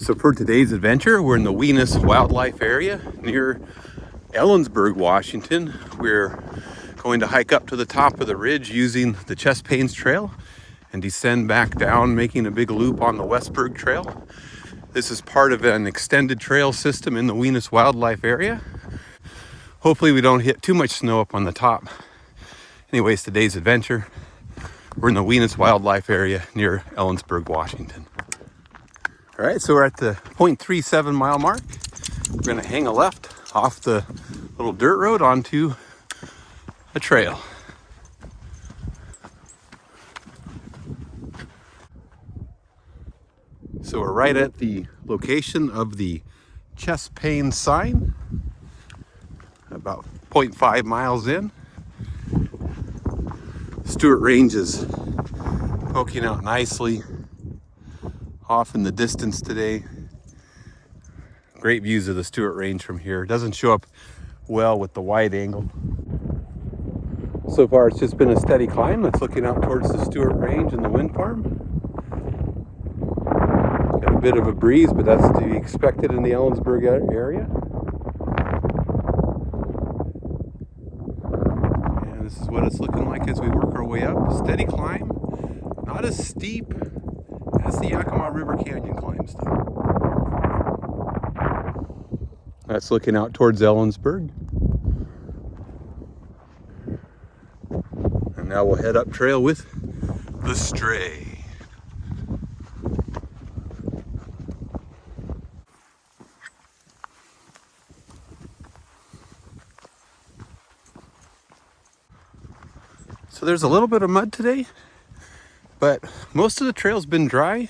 So for today's adventure, we're in the Wenas Wildlife Area near Ellensburg, Washington. We're going to hike up to the top of the ridge using the Chest Pains Trail and descend back down, making a big loop on the Westberg Trail. This is part of an extended trail system in the Wenas Wildlife Area. Hopefully we don't hit too much snow up on the top. Anyways, today's adventure, we're in the Wenas Wildlife Area near Ellensburg, Washington. All right, so we're at the 0.37 mile mark. We're gonna hang a left off the little dirt road onto a trail. So we're right at the location of the Chest Pains sign, about 0.5 miles in. Stewart Range is poking out nicely off in the distance today. Great views of the Stewart Range from here. It doesn't show up well with the wide angle. So far it's just been a steady climb that's looking out towards the Stewart Range and the wind farm. Got a bit of a breeze, but that's to be expected in the Ellensburg area. And this is what it's looking like as we work our way up. Steady climb, not as steep as the Yakima River Canyon climbs though. That's looking out towards Ellensburg. And now we'll head up trail with the Stray. So there's a little bit of mud today, but most of the trail's been dry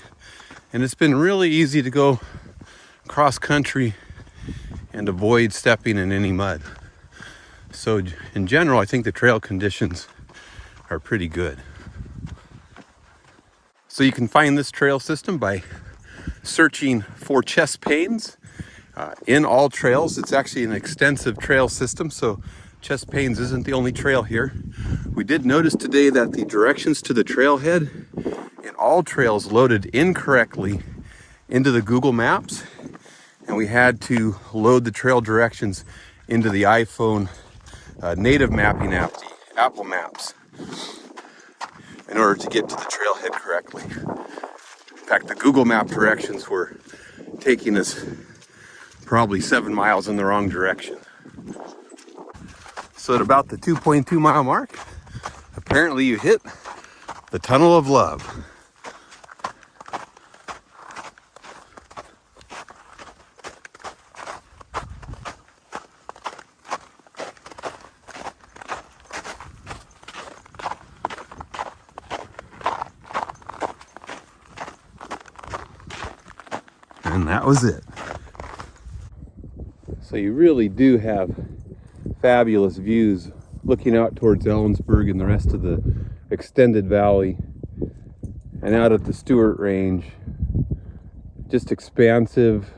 and it's been really easy to go cross country and avoid stepping in any mud. So in general, I think the trail conditions are pretty good. So you can find this trail system by searching for Chest Pains in all trails. It's actually an extensive trail system, so Chest Pains isn't the only trail here. We did notice today that the directions to the trailhead in all trails loaded incorrectly into the Google Maps, and we had to load the trail directions into the iPhone native mapping app, the Apple Maps, in order to get to the trailhead correctly. In fact, the Google Map directions were taking us probably 7 miles in the wrong direction. So at about the 2.2 mile mark, apparently you hit the Tunnel of Love. And that was it. So you really do have fabulous views looking out towards Ellensburg and the rest of the extended valley, and out at the Stewart Range. Just expansive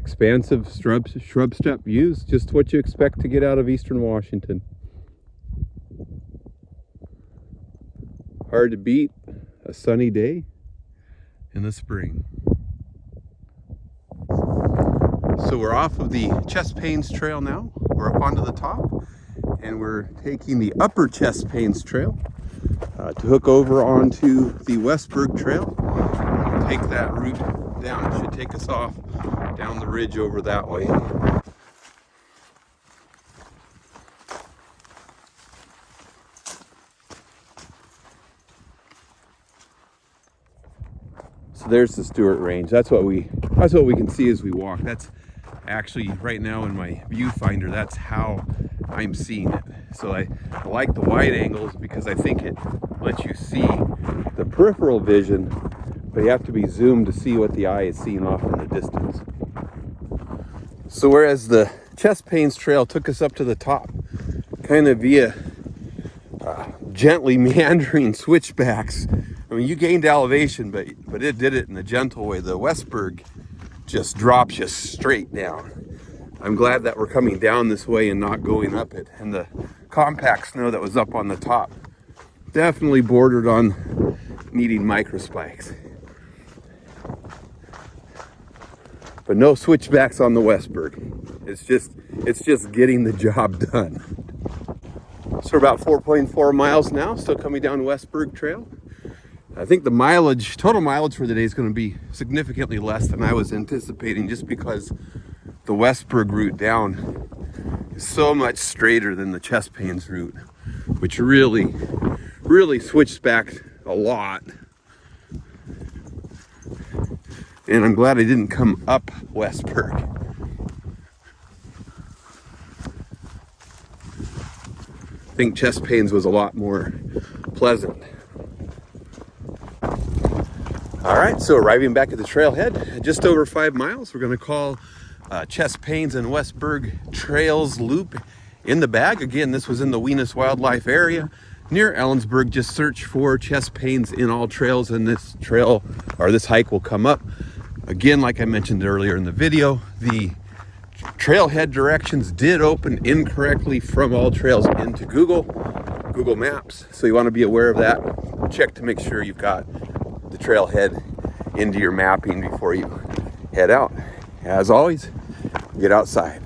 shrub steppe views, just what you expect to get out of eastern Washington. Hard to beat a sunny day in the spring. So we're off of the Chest Pains Trail now. We're up onto the top, and we're taking the upper Chest Pains Trail to hook over onto the Westberg Trail. We'll take that route down. It should take us off down the ridge over that way. So there's the Stewart Range. That's what we can see as we walk. That's actually right now in my viewfinder, that's how I'm seeing it. So I like the wide angles because I think it lets you see the peripheral vision, but you have to be zoomed to see what the eye is seeing off in the distance. So whereas the Chest Pains Trail took us up to the top kind of via gently meandering switchbacks, I mean, you gained elevation, but it did it in a gentle way. The Westberg just drops you straight down. I'm glad that we're coming down this way and not going up it. And the compact snow that was up on the top definitely bordered on needing microspikes. but no switchbacks on the Westberg. It's just getting the job done. So we're about 4.4 miles now, still coming down Westberg Trail. I think the mileage, total mileage for the day is going to be significantly less than I was anticipating, just because the Westberg route down is so much straighter than the chest pains route, which really switched back a lot. And I'm glad I didn't come up Westberg. I think chest pains was a lot more pleasant. All right, so arriving back at the trailhead, just over 5 miles, we're going to call Chest Pains and Westberg Trails Loop in the bag. Again, this was in the Wenas Wildlife Area near Ellensburg. Just search for Chest Pains in all trails, and this trail or this hike will come up. Again, like I mentioned earlier in the video, the trailhead directions did open incorrectly from All Trails into Google Maps, so you want to be aware of that. Check to make sure you've got the trailhead into your mapping before you head out. As always, get outside.